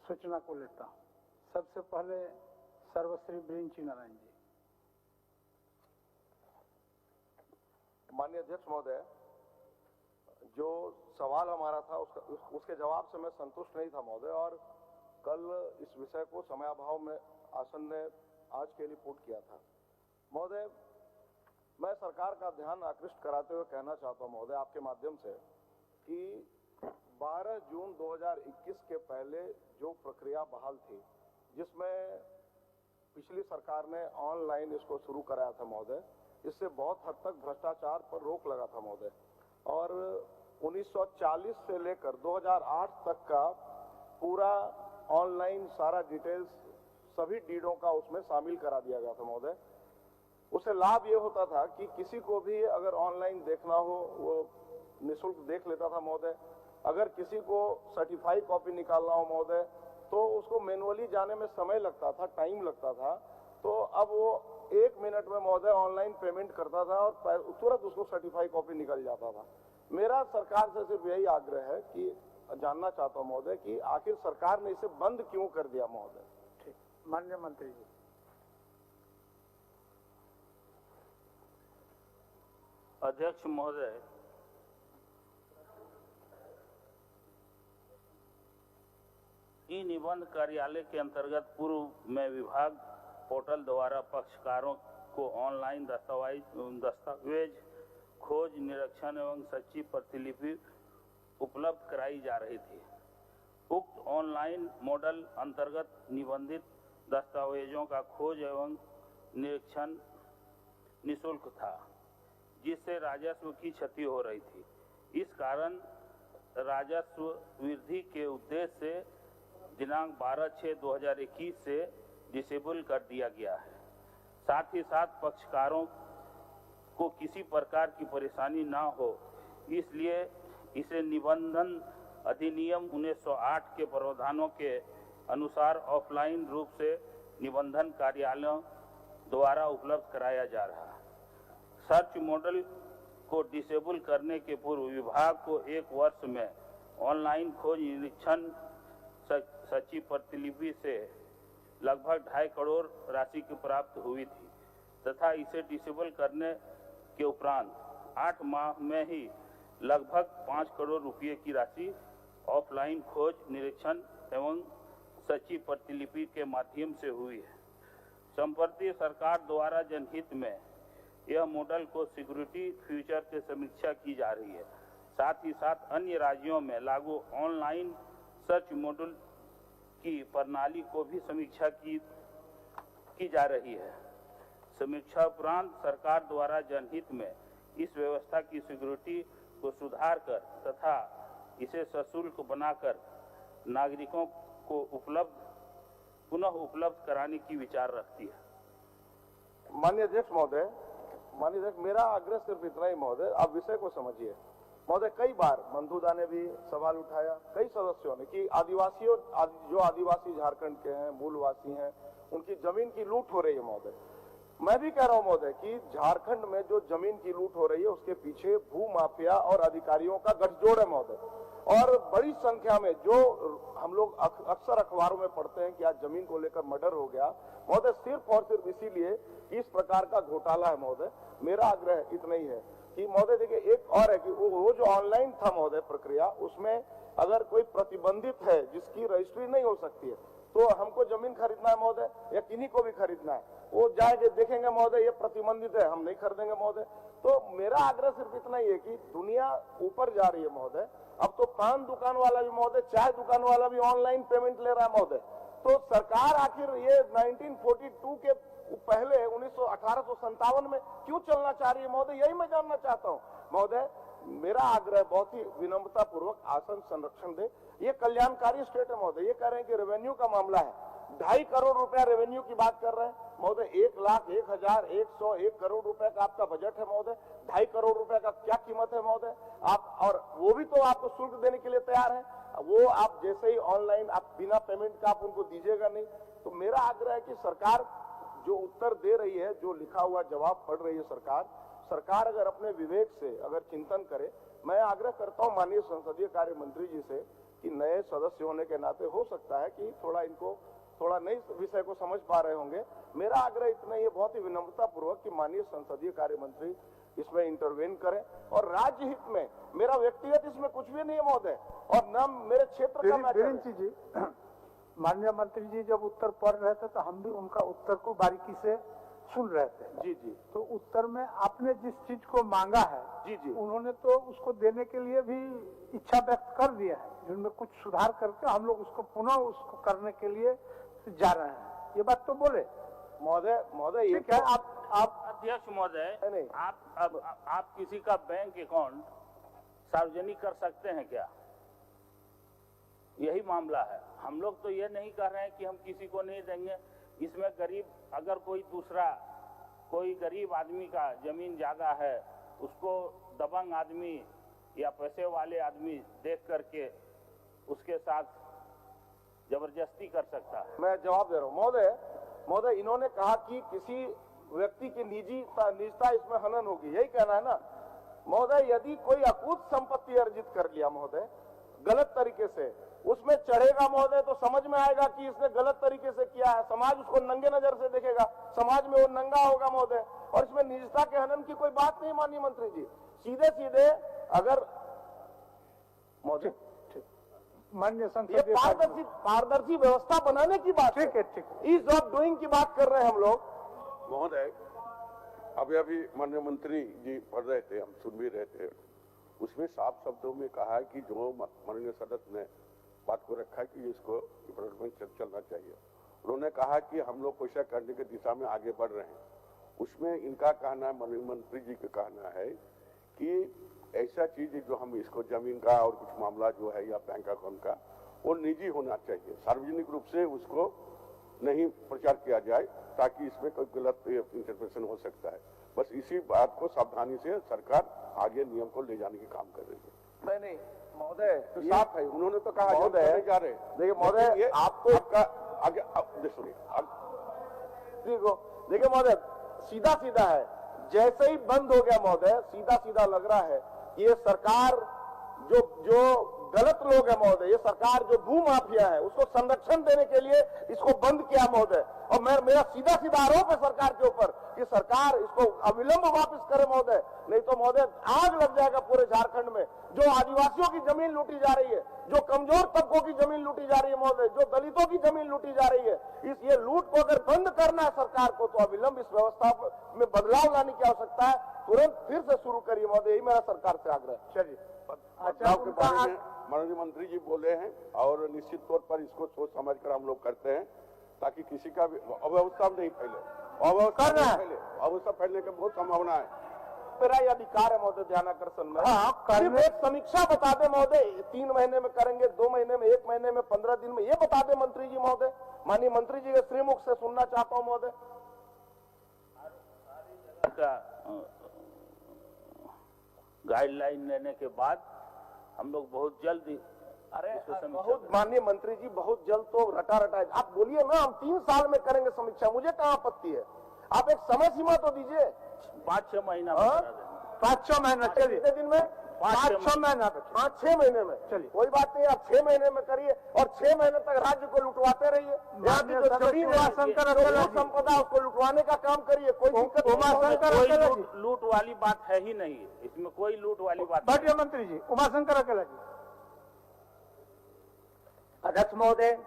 सूचना को लेता हूं। सबसे पहले सर्वश्री ब्रिंची नारायण जी। माननीय अध्यक्ष महोदय, जो सवाल हमारा था उसके जवाब से मैं संतुष्ट नहीं था महोदय, और कल इस विषय को समयाभाव में आसन ने आज के लिए पुट किया था। महोदय, मैं सरकार का ध्यान आकृष्ट कराते हुए कहना चाहता हूं महोदय आपके माध्यम से कि 12 जून 2021 के पहले जो प्रक्रिया बहाल थी, जिसमें पिछली सरकार ने ऑनलाइन इसको शुरू कराया था महोदय, इससे बहुत हद तक भ्रष्टाचार पर रोक लगा था महोदय। और 1940 से लेकर 2008 तक का पूरा ऑनलाइन सारा डिटेल्स सभी डीडों का उसमें शामिल करा दिया गया था महोदय। उसे लाभ ये होता था कि किसी को भी अगर ऑनलाइन देखना हो वो निःशुल्क देख लेता था महोदय। अगर किसी को सर्टिफाइड कॉपी निकालना हो महोदय तो उसको मैनुअली जाने में समय लगता था, टाइम लगता था। तो अब वो 1 मिनट में महोदय ऑनलाइन पेमेंट करता था और तुरंत उसको सर्टिफाइड कॉपी निकल जाता था। मेरा सरकार से सिर्फ यही आग्रह है कि जानना चाहता हूं महोदय कि आखिर सरकार ने इसे बंद क्यों कर दिया महोदय। ठीक, माननीय मंत्री जी। अध्यक्ष महोदय, ई निबंध कार्यालय के अंतर्गत पूर्व में विभाग पोर्टल द्वारा पक्षकारों को ऑनलाइन दस्तावेज खोज, निरीक्षण एवं सच्ची प्रतिलिपि उपलब्ध कराई जा रही थी। उक्त ऑनलाइन मॉडल अंतर्गत निबंधित दस्तावेजों का खोज एवं निरीक्षण निःशुल्क था, जिससे राजस्व की क्षति हो रही थी। इस कारण राजस्व वृद्धि के उद्देश्य से दिनांक 12/6/2021 से डिसेबल कर दिया गया है। साथ ही साथ पक्षकारों को किसी प्रकार की परेशानी ना हो, इसलिए इसे निबंधन अधिनियम 1908 के प्रावधानों के अनुसार ऑफलाइन रूप से निबंधन कार्यालयों द्वारा उपलब्ध कराया जा रहा है। सर्च मॉडल को डिसेबल करने के पूर्व विभाग को 1 वर्ष में ऑनलाइन खोज, निरीक्षण, सच्ची प्रतिलिपि से लगभग 2.5 करोड़ राशि की प्राप्त हुई थी तथा इसे डिसेबल करने के उपरांत 8 माह में ही लगभग 5 करोड़ रुपये की राशि ऑफलाइन खोज, निरीक्षण एवं सच्ची प्रतिलिपि के माध्यम से हुई है। संप्रति सरकार द्वारा जनहित में यह मॉडल को सिक्योरिटी फीचर की समीक्षा की जा रही है। साथ ही साथ अन्य राज्यों में लागू ऑनलाइन सर्च मॉडल की प्रणाली को भी समीक्षा की जा रही है। समीक्षा उपरांत सरकार द्वारा जनहित में इस व्यवस्था की सिक्योरिटी को सुधार कर तथा इसे सशुल्क बनाकर नागरिकों को पुनः उपलब्ध कराने की विचार रखती है। माननीय अध्यक्ष महोदय, मेरा आग्रह सिर्फ इतना ही महोदय, आप विषय को समझिए महोदय। कई बार बंधुदा ने भी सवाल उठाया, कई सदस्यों ने, कि जो आदिवासी झारखंड के हैं, मूलवासी हैं, उनकी जमीन की लूट हो रही है महोदय। मैं भी कह रहा हूं महोदय कि झारखंड में जो जमीन की लूट हो रही है उसके पीछे भू माफिया और अधिकारियों का गठजोड़ है महोदय। और बड़ी संख्या में जो हम लोग अक्सर अखबारों में पढ़ते हैं कि आज जमीन को लेकर मर्डर हो गया महोदय, सिर्फ और सिर्फ इसीलिए इस प्रकार का घोटाला है महोदय। मेरा आग्रह इतना ही है कि महोदय देखिए, एक और है कि वो जो ऑनलाइन था महोदय प्रक्रिया, उसमें अगर कोई प्रतिबंधित है जिसकी रजिस्ट्री नहीं हो सकती है तो हमको जमीन खरीदना है महोदय या किन्हीं को भी खरीदना है, वो जाएंगे देखेंगे महोदय ये प्रतिबंधित है, हम नहीं खरीदेंगे महोदय। तो मेरा आग्रह सिर्फ इतना ही है कि दुनिया ऊपर जा रही है महोदय। अब तो पान दुकान वाला भी महोदय, चाय दुकान वाला भी ऑनलाइन पेमेंट ले रहा है महोदय। तो सरकार आखिर ये 1942 के पहले 1857 में क्यों चलना चाह रही है महोदय, यही मैं जानना चाहता हूं महोदय। मेरा आग्रह बहुत ही विनम्रता पूर्वक आसन संरक्षण दे। ये कल्याणकारी स्टेट है महोदय, ये कह रहे हैं कि रेवेन्यू का मामला है, 2.5 करोड़ रुपया रेवेन्यू की बात कर रहे हैं महोदय। 1,01,101 करोड़ रुपए का आपका बजट है महोदय, 2.5 करोड़ रुपए का क्या कीमत है महोदय आप, और वो भी तो आपको शुल्क देने के लिए तैयार है। वो आप जैसे ही ऑनलाइन आप बिना पेमेंट का आप उनको दीजिएगा नहीं। तो मेरा आग्रह है कि सरकार जो उत्तर दे रही है, जो लिखा हुआ जवाब पढ़ रही है सरकार अगर अपने विवेक से अगर चिंतन करे, मैं आग्रह करता हूं माननीय संसदीय कार्य मंत्री जी से कि नए सदस्य होने के नाते हो सकता है कि थोड़ा नई विषय को समझ पा रहे होंगे। मेरा आग्रह इतना ही है, बहुत ही विनम्रता पूर्वक, कि माननीय संसदीय कार्य मंत्री इसमें इंटरवेन करें। और राज्य हित में मेरा व्यक्तिगत इसमें कुछ भी नहीं है महोदय, और न मेरे क्षेत्र का मैटर है। बिरिंची जी, माननीय मंत्री जी जब उत्तर पढ़ रहे थे तो हम भी उनका उत्तर को बारीकी से सुन रहे थे। जी जी। तो उत्तर में आपने जिस चीज को मांगा है, जी जी, उन्होंने तो उसको देने के लिए भी इच्छा व्यक्त कर दिया है, जिनमें कुछ सुधार करके हम लोग उसको पुनः उसको करने के लिए जा रहे हैं। ये बात तो बोले महोदय ये ठीक है। आप अध्यक्ष महोदय, नहीं। आप किसी का बैंक अकाउंट सार्वजनिक कर सकते हैं क्या? यही मामला है। हम लोग तो ये नहीं कह रहे हैं कि हम किसी को नहीं देंगे। इसमें गरीब, अगर कोई गरीब आदमी का जमीन जागा है, उसको दबंग आदमी या पैसे वाले आदमी देख करके उसके साथ जबरदस्ती कर सकता है। मैं जवाब दे रहा हूँ महोदय, इन्होंने कहा कि किसी व्यक्ति की निजता इसमें हनन होगी, यही कहना है ना महोदय। यदि कोई अकूत संपत्ति अर्जित कर लिया महोदय गलत तरीके से, उसमें चढ़ेगा महोदय, तो समझ में आएगा कि इसने गलत तरीके से किया है। समाज उसको नंगे नजर से देखेगा, समाज में वो नंगा होगा महोदय। और इसमें निजता के हनन की कोई बात नहीं माननीय मंत्री जी। सीधे सीधे अगर महोदय माननीय ये पारदर्शी व्यवस्था बनाने की बात, ठीक है, ईज ऑफ डूइंग की बात कर रहे हैं हम लोग। महोदय, अभी माननीय मंत्री जी पढ़ रहे थे, हम सुन भी रहे थे। उसमें साफ शब्दों में कहा है कि जो माननीय सदस्य ने बात को रखा है कि इसको डेवलपमेंट चलना चाहिए। उन्होंने कहा कि हम लोग पैसा करने की दिशा में आगे बढ़ रहे हैं। उसमें इनका कहना है, माननीय मंत्री जी का कहना है कि ऐसा चीज जो हम इसको जमीन का और कुछ मामला जो है या बैंक अकाउंट का, वो निजी होना चाहिए, सार्वजनिक रूप से उसको नहीं प्रचार किया जाए, ताकि इसमें कोई गलत इंटरप्रिटेशन हो सकता है। बस इसी बात को सावधानी से सरकार आगे नियम को ले जाने की काम कर रही है। नहीं महोदय, तो साफ है, उन्होंने तो कहा महोदय जा रहे। देखिए महोदय, आपका आगे सुनिए। देखिए महोदय, सीधा सीधा है, जैसे ही बंद हो गया महोदय, सीधा सीधा लग रहा है ये सरकार जो गलत लोग है महोदय, ये सरकार जो भू माफिया है, उसको संरक्षण देने के लिए इसको बंद किया महोदय। और मेरा सीधा सीधा आरोप है सरकार के ऊपर कि सरकार इसको अविलंब वापस करे महोदय, नहीं तो महोदय आग लग जाएगा पूरे झारखंड में। जो आदिवासियों की जमीन लूटी जा रही है, जो कमजोर तबकों की जमीन लूटी जा रही है महोदय, जो दलितों की जमीन लूटी जा रही है, ये लूट को अगर बंद करना है सरकार को, तो अविलंब इस व्यवस्था में बदलाव लाने की आवश्यकता है। तुरंत फिर से शुरू करिए महोदय, यही मेरा सरकार से आग्रह है। चलिए। बदलाव के बारे में माननीय मंत्री जी बोले हैं, और निश्चित तौर पर इसको सोच समझ कर हम लोग करते हैं, ताकि किसी का भी अव्यवस्था नहीं फैले। अव्यवस्था फैलने की बहुत संभावना है। मेरा ये अधिकार है महोदय ध्यानाकर्षण में। सिर्फ एक समीक्षा बता दे महोदय, 3 महीने में करेंगे, 2 महीने में, 1 महीने में, 15 दिन में, ये बता दे मंत्री जी महोदय। माननीय मंत्री जी के श्रीमुख से सुनना चाहता हूँ महोदय। गाइडलाइन लेने के बाद हम लोग बहुत जल्द बहुत माननीय मंत्री जी, बहुत जल्द तो रटा आप बोलिए ना, हम 3 साल में करेंगे समीक्षा, मुझे कहाँ आपत्ति है। आप एक समय सीमा तो दीजिए। 5-6 महीना 5-6 महीना चलिए, कितने दिन में? 5-6 महीना 5-6 महीने में चलिए, कोई बात नहीं। आप 6 महीने में करिए और 6 महीने तक राज्य को लुटवाते रहिए। यहाँ की जो जमीन संपदा उसको लुटवाने का काम करिए, कोई दिक्कत नहीं। लूट वाली बात है ही नहीं, इसमें कोई लूट वाली बात। बैठिए मंत्री जी। उमाशंकर अकेला जी। अध्यक्ष महोदय,